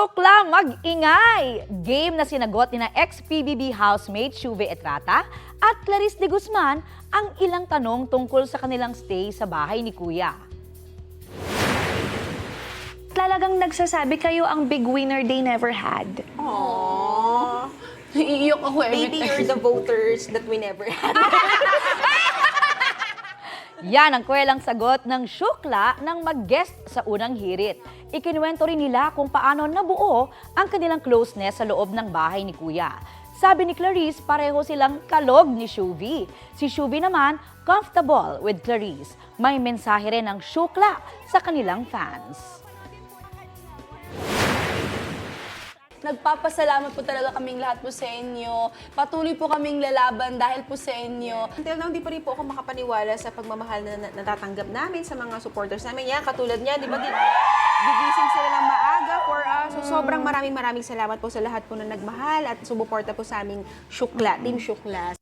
Syukla mag-ingay! Game na sinagot ni na ex-PBB housemate Shuve Etrata at Clarice de Guzman ang ilang tanong tungkol sa kanilang stay sa bahay ni Kuya. Talagang nagsasabi kayo ang big winner they never had. Aww. Iiyok ako every Maybe time. you're the voters that we never had. Yan ang kwelang sagot ng Syukla nang mag-guest sa unang hirit. Ikinuwento rin nila kung paano nabuo ang kanilang closeness sa loob ng bahay ni Kuya. Sabi ni Clarice, pareho silang kalog ni Shuvi. Si Shuvi naman, comfortable with Clarice. May mensahe rin ng Syukla sa kanilang fans. Nagpapasalamat po talaga kaming lahat po sa inyo. Patuloy po kaming lalaban dahil po sa inyo. Until now, hindi pa rin po ako makapaniwala sa pagmamahal na natatanggap namin sa mga supporters namin. Yan, katulad niya, di ba? Gigising sila ng maaga for us. So, sobrang maraming salamat po sa lahat po na nagmahal at sumuporta po sa aming Syukla, Team Syukla.